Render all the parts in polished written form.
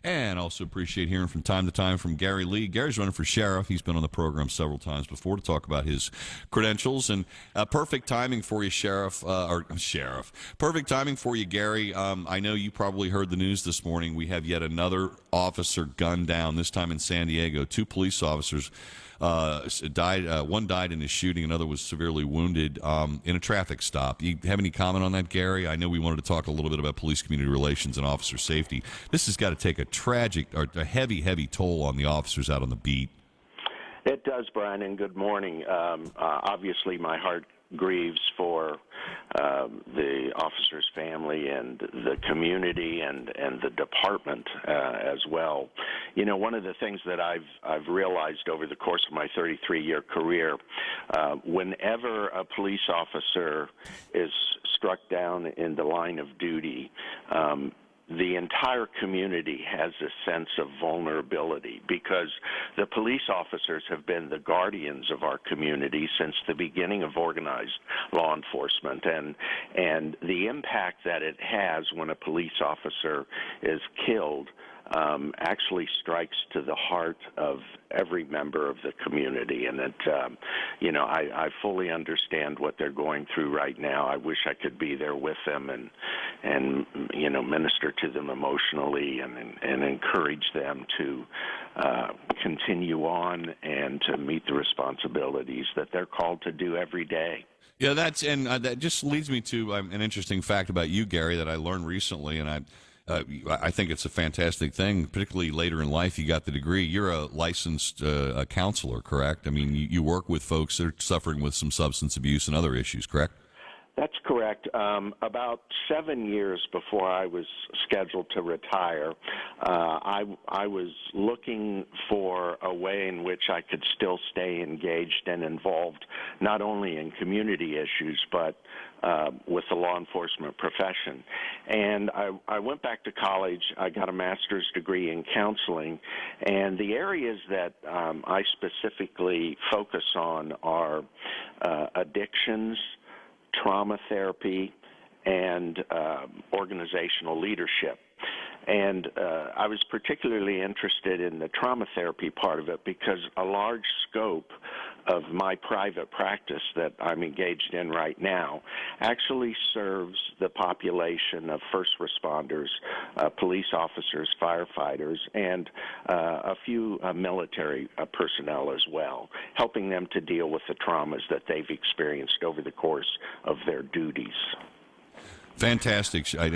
And also appreciate hearing from time to time from Gary Lee. Gary's running for sheriff. He's been on the program several times before to talk about his credentials. And perfect timing for you, Sheriff. Perfect timing for you, Gary. I know you probably heard the news this morning. We have yet another officer gunned down, this time in San Diego. Two police officers died. One died in a shooting. Another was severely wounded in a traffic stop. You have any comment on that, Gary? I know we wanted to talk a little bit about police community relations and officer safety. This has got to take a heavy toll on the officers out on the beat. It does, Brian, and good morning. Obviously, my heart grieves for the officer's family and the community and the department as well. You know, one of the things that I've realized over the course of my 33-year career, whenever a police officer is struck down in the line of duty, the entire community has a sense of vulnerability because the police officers have been the guardians of our community since the beginning of organized law enforcement, and the impact that it has when a police officer is killed actually strikes to the heart of every member of the community. And it, I fully understand what they're going through right now. I wish I could be there with them and minister to them emotionally and encourage them to continue on and to meet the responsibilities that they're called to do every day. Yeah, that just leads me to an interesting fact about you, Gary, that I learned recently, and I think it's a fantastic thing, particularly later in life. You got the degree. You're a licensed counselor, correct? I mean, you work with folks that are suffering with some substance abuse and other issues, correct? That's correct. About 7 years before I was scheduled to retire, I was looking for a way in which I could still stay engaged and involved, not only in community issues, but with the law enforcement profession. And I went back to college. I got a master's degree in counseling, and the areas that I specifically focus on are addictions, trauma therapy, and organizational leadership. And I was particularly interested in the trauma therapy part of it because a large scope of my private practice that I'm engaged in right now actually serves the population of first responders, police officers, firefighters, and a few military personnel as well, helping them to deal with the traumas that they've experienced over the course of their duties. Fantastic. I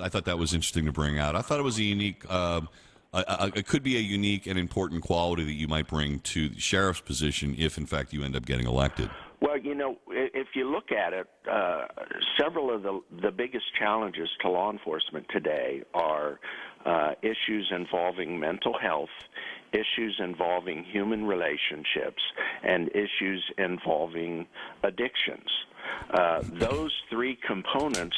thought that was interesting to bring out. I thought it was a unique, it could be a unique and important quality that you might bring to the sheriff's position if, in fact, you end up getting elected. Well, if you look at it, several of the biggest challenges to law enforcement today are issues involving mental health, issues involving human relationships, and issues involving addictions. Those three components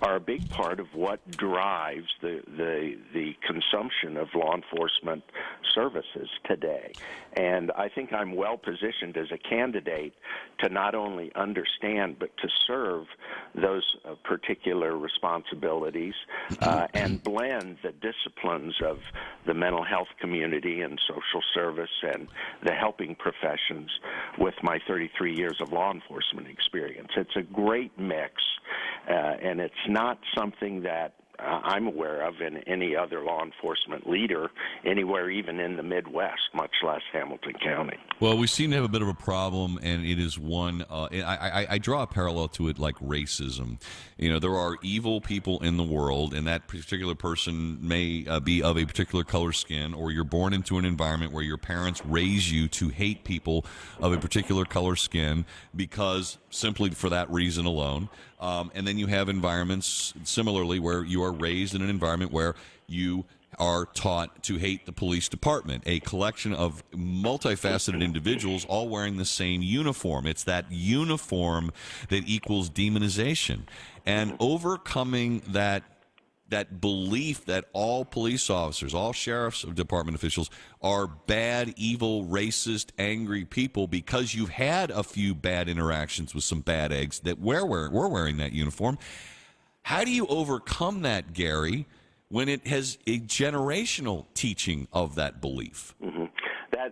are a big part of what drives the consumption of law enforcement services today. And I think I'm well positioned as a candidate to not only understand but to serve those particular responsibilities and blend the disciplines of the mental health community and social service and the helping professions with my 33 years of law enforcement experience. It's a great mix, and it's not something that I'm aware of in any other law enforcement leader anywhere, even in the Midwest, much less Hamilton County. Well, we seem to have a bit of a problem, and it is one, I draw a parallel to it like racism. You know, there are evil people in the world, and that particular person may be of a particular color skin, or you're born into an environment where your parents raise you to hate people of a particular color skin because simply for that reason alone. And then you have environments similarly where you are raised in an environment where you are taught to hate the police department, a collection of multifaceted individuals all wearing the same uniform. It's that uniform that equals demonization. And overcoming that belief that all police officers, all sheriff's department officials are bad, evil, racist, angry people because you've had a few bad interactions with some bad eggs that were wearing that uniform. How do you overcome that, Gary, when it has a generational teaching of that belief?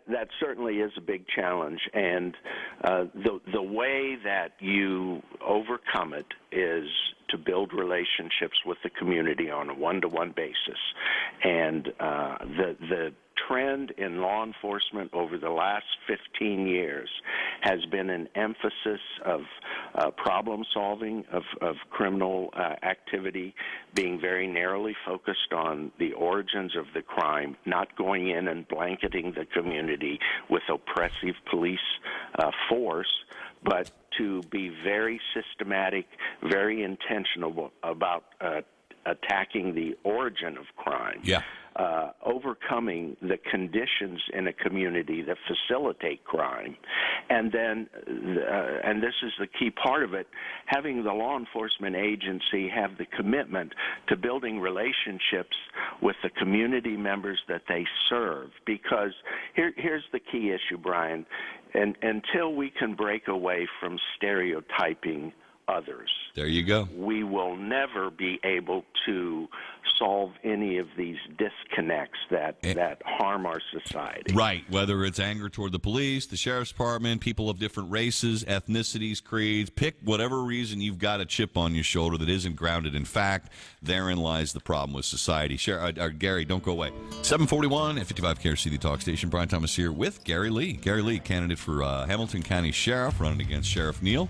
That certainly is a big challenge, and the way that you overcome it is to build relationships with the community on a one-to-one basis. And the trend in law enforcement over the last 15 years has been an emphasis of problem solving, of criminal activity being very narrowly focused on the origins of the crime, not going in and blanketing the community with oppressive police force, but to be very systematic, very intentional about attacking the origin of crime. Yeah. Overcoming the conditions in a community that facilitate crime. And then, and this is the key part of it, having the law enforcement agency have the commitment to building relationships with the community members that they serve. Because here's the key issue, Brian, and until we can break away from stereotyping others, There you go. we will never be able to solve any of these disconnects that harm our society. Right, whether it's anger toward the police, the sheriff's department, people of different races, ethnicities, creeds, pick whatever reason you've got a chip on your shoulder that isn't grounded in fact, therein lies the problem with society. Gary, don't go away. 741 at 55 KRC, Talk Station. Brian Thomas here with Gary Lee. Gary Lee, candidate for Hamilton County Sheriff, running against Sheriff Neal.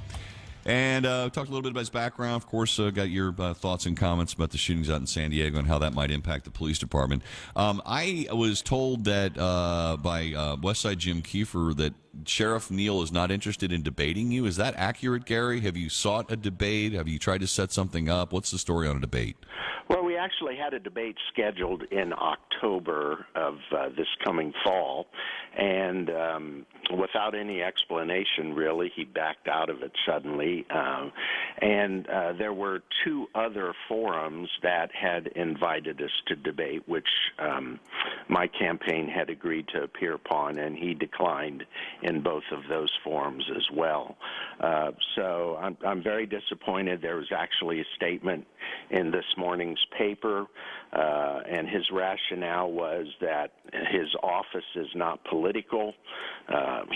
And talked a little bit about his background. Of course, got your thoughts and comments about the shootings out in San Diego and how that might impact the police department. I was told that by Westside Jim Kiefer that Sheriff Neal is not interested in debating you. Is that accurate, Gary? Have you sought a debate? Have you tried to set something up? What's the story on a debate? Well, we actually had a debate scheduled in October of this coming fall, and without any explanation, really, he backed out of it suddenly. And there were two other forums that had invited us to debate, which my campaign had agreed to appear upon, and he declined in both of those forums as well. So I'm very disappointed. There was actually a statement in this morning's paper, and his rationale was that his office is not political.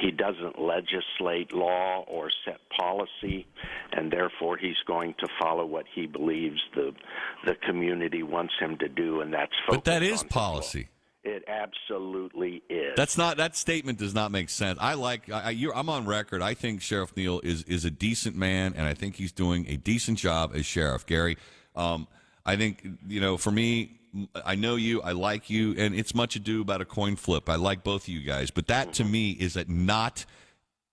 He doesn't legislate law or set policy, and therefore he's going to follow what he believes the community wants him to do, and that's focus. But that is on policy. It absolutely is. That statement does not make sense. I'm on record. I think Sheriff Neal is a decent man, and I think he's doing a decent job as sheriff. Gary, I think, for me, I know you, I like you, and it's much ado about a coin flip. I like both of you guys, but that to me is not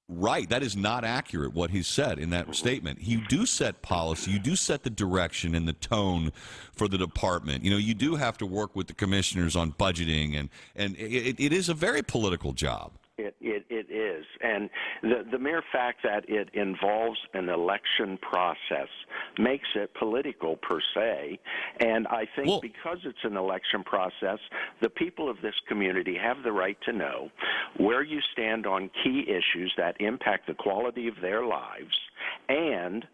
right. That is not accurate, what he said in that statement. You do set policy. You do set the direction and the tone for the department. You do have to work with the commissioners on budgeting, and it is a very political job. It is. And the mere fact that it involves an election process makes it political per se. And I think because it's an election process, the people of this community have the right to know where you stand on key issues that impact the quality of their lives, and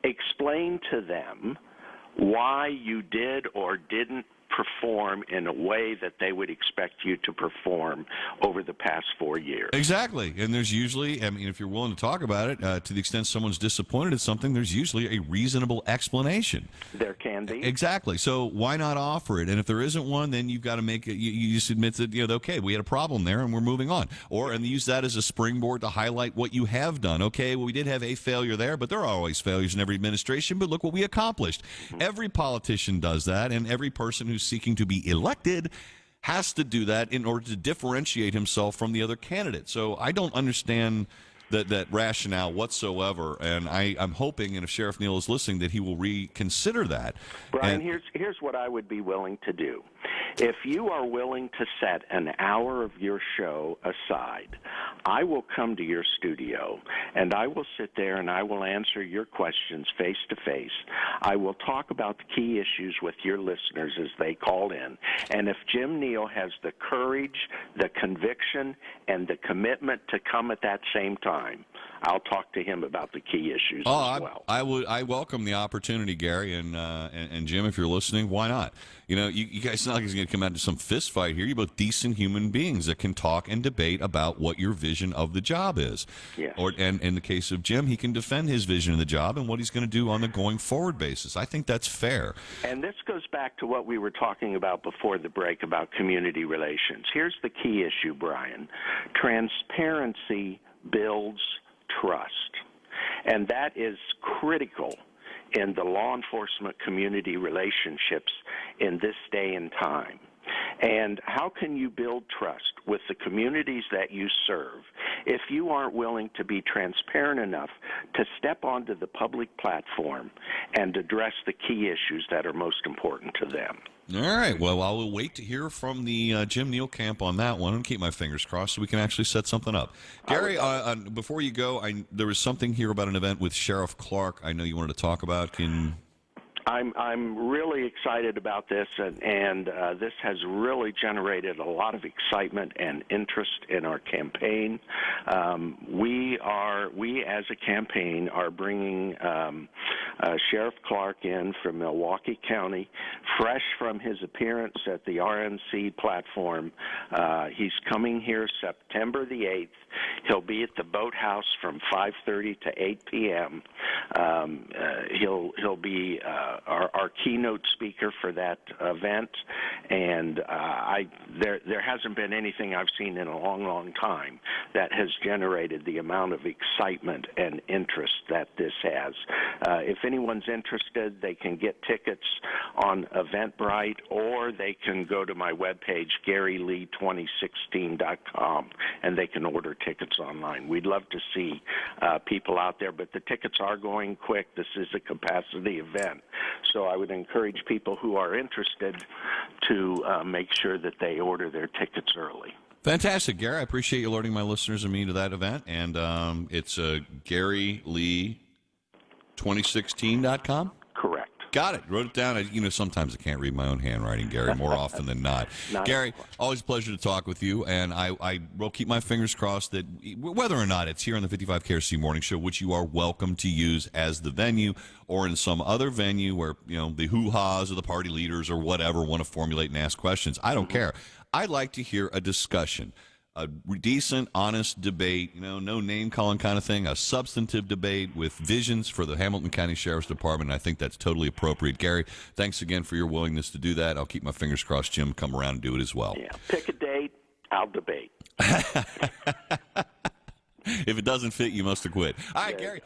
explain to them why you did or didn't perform in a way that they would expect you to perform over the past 4 years. Exactly. And there's usually, if you're willing to talk about it, to the extent someone's disappointed at something, there's usually a reasonable explanation. There can be. Exactly. So why not offer it? And if there isn't one, then you've got to make it, you just admit that, okay, we had a problem there and we're moving on. And use that as a springboard to highlight what you have done. Okay, well, we did have a failure there, but there are always failures in every administration, but look what we accomplished. Every politician does that, and every person who's seeking to be elected has to do that in order to differentiate himself from the other candidate. So I don't understand that rationale whatsoever, and I'm hoping, and if Sheriff Neal is listening, that he will reconsider that. Brian, here's what I would be willing to do. If you are willing to set an hour of your show aside, I will come to your studio, and I will sit there and I will answer your questions face to face. I will talk about the key issues with your listeners as they call in. And if Jim Neal has the courage, the conviction, and the commitment to come at that same time, I'll talk to him about the key issues as well. I welcome the opportunity, Gary, and Jim, if you're listening, why not? You guys not going to come out to some fist fight here. You're both decent human beings that can talk and debate about what your vision of the job is. Yes. And in the case of Jim, he can defend his vision of the job and what he's going to do on the going forward basis. I think that's fair. And this goes back to what we were talking about before the break about community relations. Here's the key issue, Brian. Transparency builds trust. And that is critical in the law enforcement community relationships in this day and time. And how can you build trust with the communities that you serve if you aren't willing to be transparent enough to step onto the public platform and address the key issues that are most important to them? All right. Well, I will wait to hear from the Jim Neal camp on that one and keep my fingers crossed so we can actually set something up. Gary, before you go, there was something here about an event with Sheriff Clark I know you wanted to talk about. I'm really excited about this, and this has really generated a lot of excitement and interest in our campaign. We as a campaign are bringing Sheriff Clark in from Milwaukee County, fresh from his appearance at the RNC platform. He's coming here September the 8th. He'll be at the Boathouse from 5:30 to 8 p.m. He'll be our keynote speaker for that event, and there hasn't been anything I've seen in a long time that has generated the amount of excitement and interest that this has. If anyone's interested, they can get tickets on Eventbrite, or they can go to my webpage, GaryLee2016.com, and they can order tickets online. We'd love to see people out there, but the tickets are going quick. This is a capacity event. So I would encourage people who are interested to make sure that they order their tickets early. Fantastic, Gary. I appreciate you alerting my listeners and me to that event. And it's GaryLee2016.com? Correct. Got it. Wrote it down. Sometimes I can't read my own handwriting, Gary, more often than not. Gary, always a pleasure to talk with you, and I will keep my fingers crossed that whether or not it's here on the 55 KRC Morning Show, which you are welcome to use as the venue, or in some other venue where the hoo-haws or the party leaders or whatever want to formulate and ask questions. I don't care. I'd like to hear a discussion. A decent, honest debate, no name-calling kind of thing, a substantive debate with visions for the Hamilton County Sheriff's Department. And I think that's totally appropriate. Gary, thanks again for your willingness to do that. I'll keep my fingers crossed Jim come around and do it as well. Yeah, pick a date, I'll debate. If it doesn't fit, you must have quit. All right, Gary.